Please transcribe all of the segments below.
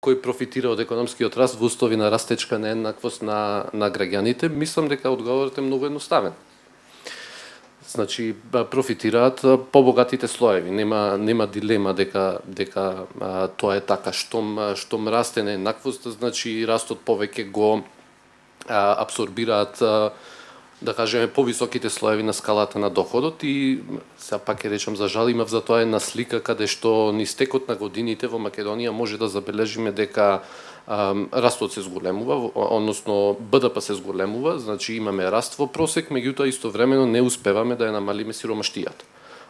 кој профитира од економскиот раст во услови на растечка нееднаквост на граѓаните, мислам дека одговорот е многу едноставен. Значи профитираат побогатите слоеви, нема дилема дека тоа е така. Штом расте нееднаквост, значи растот повеќе го абсорбираат, да кажеме, повисоките слоеви на скалата на доходот. И сега пак ќе речам, за жал имав за тоа една слика каде што низ текот на годините во Македонија може да забележиме дека растот се зголемува, односно БДП се зголемува, значи имаме раст во просек, меѓутоа истовремено не успеваме да ја намалиме сиромаштијата.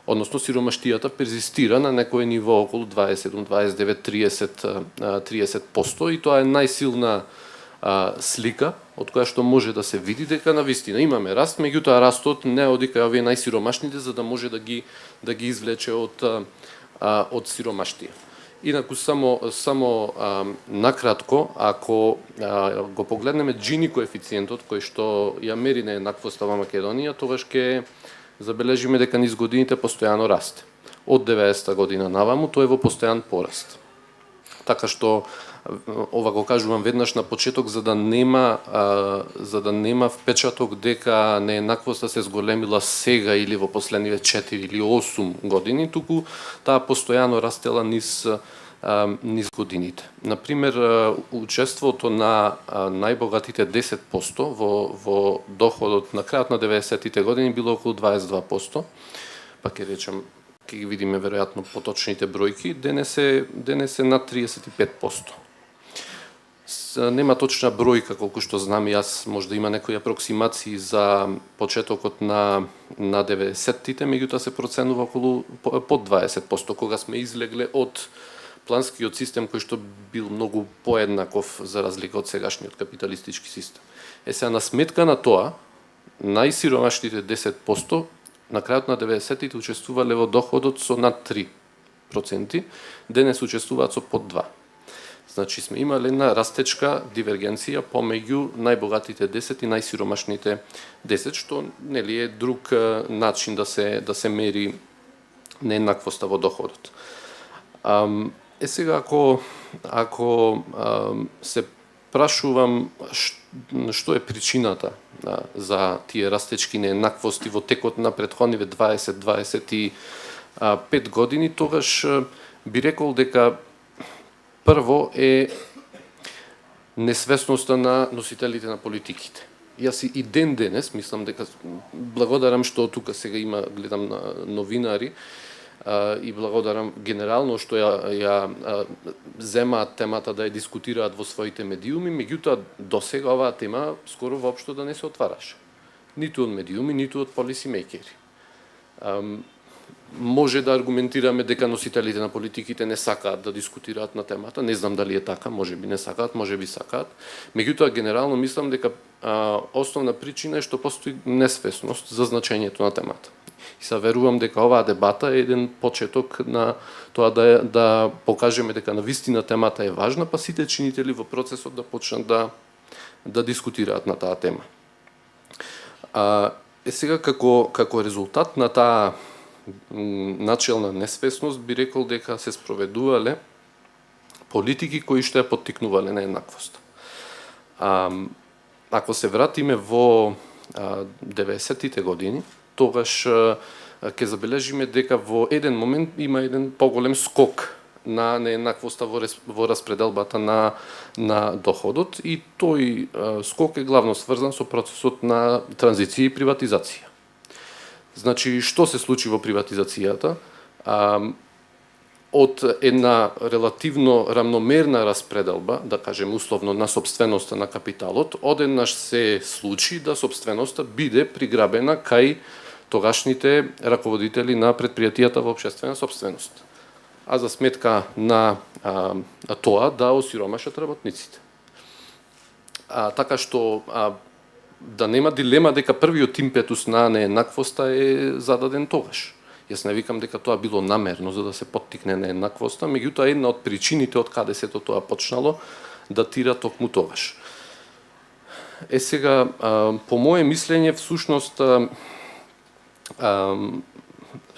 Односно сиромаштијата перзистира на некое ниво околу 27, 29, 30% и тоа е најсилна слика од која што може да се види дека навистина имаме раст, меѓутоа растот не оди кај овие најсиромашните за да може да ги извлече од сиромаштија. Инаку само накратко, ако го погледнеме Джини коефициентот кој што ја мери нееднаквоста во Македонија, тогаш ќе забележиме дека низ годините постојано расте. Од 90-та година наваму тој е во постојан пораст. Така што ова го кажувам веднаш на почеток за да нема впечаток дека нееднаквоста се зголемила сега или во последниве 4 или 8 години, туку таа постојано растела низ годините. Например, учеството на најбогатите 10% во доходот на крајот на 90-тите години било околу 22%, па ќе речам, ќе ги видиме веројатно поточните бројки, денес е над 35%. Нема точна бројка колку што знам јас, може да има некои апроксимации за почетокот на 90-тите, меѓутоа се проценува околу под 20%, кога сме излегле од планскиот систем кој што бил многу поеднаков за разлика од сегашниот капиталистички систем. Сега на сметка на тоа, најсиромашните 10% на крајот на 90-тите учествувале во доходот со над 3%, денес учествуваат со под 2%. Значи сме имале една растечка дивергенција помеѓу најбогатите 10 и најсиромашните 10, што нели е друг начин да се мери нееднаквоста во доходот. Сега ако се прашувам што е причината за тие растечки нееднаквости во текот на претходниве 20-25 години, тогаш би рекол дека прво е несвесноста на носителите на политиките. Јас и ден денес мислам дека благодарам што тука сега гледам на новинари и благодарам генерално што ја земаат темата да ја дискутираат во своите медиуми, меѓутоа досега оваа тема скоро воопшто да не се отвараше. Ниту од медиуми, ниту од полисимејкери. Може да аргументираме дека носителите на политиките не сакаат да дискутираат на темата, не знам дали е така, можеби не сакаат, можеби сакаат. Меѓутоа генерално мислам дека основна причина е што постои несвесност за значењето на темата. И се верувам дека оваа дебата е еден почеток на тоа да покажеме дека навистина темата е важна, па сите чинители во процесот да почнат да дискутираат на таа тема. Сега како резултат на таа начелна несвесност би рекол дека се спроведувале политики кои што ја поттикнувале нееднаквост. Ако се вратиме во 90-тите години, тогаш ќе забележиме дека во еден момент има еден поголем скок на нееднаквоста во распределбата на доходот и тој скок е главно сврзан со процесот на транзиција и приватизација. Значи, што се случи во приватизацијата? Од една релативно рамномерна распределба, да кажем условно на собственоста на капиталот, одеднаш се случи да собственоста биде приграбена кај тогашните раководители на предпријатијата во општествена собственост. А за сметка на тоа да осиромашат работниците. Така што да нема дилема дека првиот импетус на нееднаквоста е зададен тогаш. Јас не викам дека тоа било намерно за да се поттикне нееднаквоста, меѓутоа една од причините од каде сето тоа почнало датира токму тогаш. Сега, по мое мислење, всушност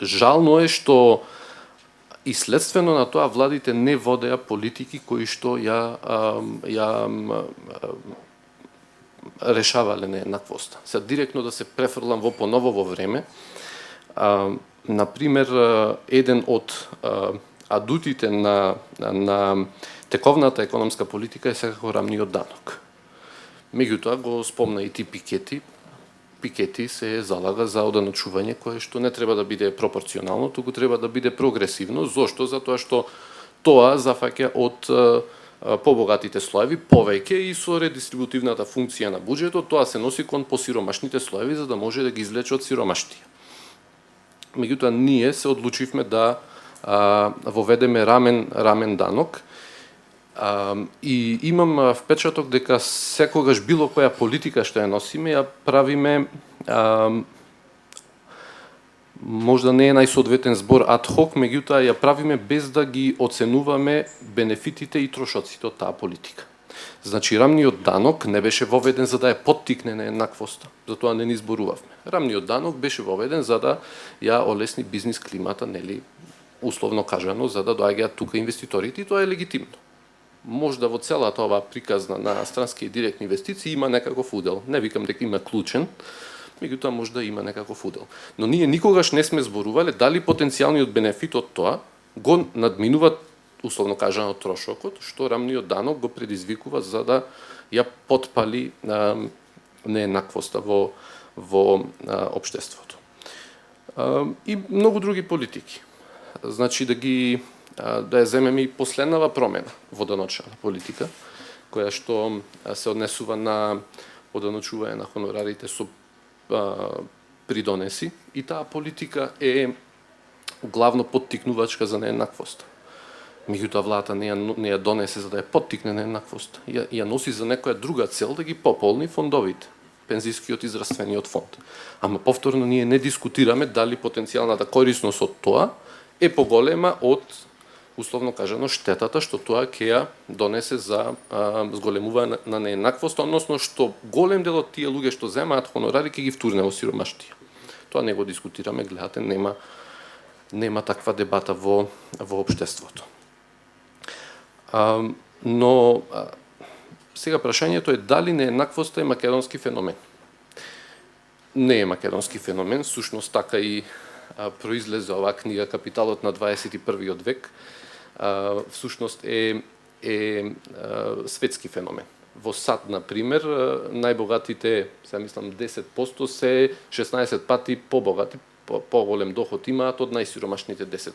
жално е што И следствено на тоа владите не водеа политики кои што решавале нееднаквоста. Сега директно да се префрлам во поново во време, например, еден од адутите на тековната економска политика е секако рамниот данок. Меѓутоа го спомна и ти Пикети. Пикети се залага за оданочување кое што не треба да биде пропорционално, туку треба да биде прогресивно. Зошто? Затоа што тоа зафаќа од побогатите слоеви повеќе и со редистрибутивната функција на буџетот, тоа се носи кон посиромашните слоеви за да може да ги извлече од сиромаштија. Меѓутоа ние се одлучивме да воведеме рамен данок. И имам впечаток дека секогаш било која политика што ја носиме, ја правиме, можда не е најсоодветен збор ад хок, меѓутоа ја правиме без да ги оценуваме бенефитите и трошоците од таа политика. Значи, рамниот данок не беше воведен за да ја поттикне нееднаквоста, затоа не ни зборувавме. Рамниот данок беше воведен за да ја олесни бизнис климата, нели, условно кажано, за да доаѓаат тука инвеститорите, и тоа е легитимно. Можда во целата оваа приказна на странски и директни инвестиции има некаков удел. Не викам дека има клучен, меѓутоа можда има некаков удел. Но ние никогаш не сме зборувале дали потенцијалниот бенефит од тоа го надминува, условно кажано, трошокот, што рамниот данок го предизвикува за да ја потпали нееднаквоста во општеството. И многу други политики. Значи да ја земеме и последнава промена во даночна политика, која што се однесува на оданочување на хонорарите со придонеси, и таа политика е главно поттикнувачка за нееднаквост. Меѓутоа владата не ја донесе за да ја поттикне нееднаквост. Ја носи за некоја друга цел да ги пополни фондовите, пензискиот и здравствениот фонд. Ама повторно ние не дискутираме дали потенцијалната корисност од тоа е поголема од, условно кажано, штетата што тоа ќе ја донесе за зголемување на нееднаквост, односно што голем дел од тие луѓе што земаат хонорари ќе ги втурне во сиромаштија. Тоа не го дискутираме, гледате, нема таква дебата во општеството. Но сега прашањето е дали нееднаквоста е македонски феномен. Не е македонски феномен, сушност така и произлезе оваа книга Капиталот на 21. век. Всушност е светски феномен. Во САД, например, најбогатите, сега мислам 10% се 16 пати побогати, поголем доход имаат од најсиромашните 10%.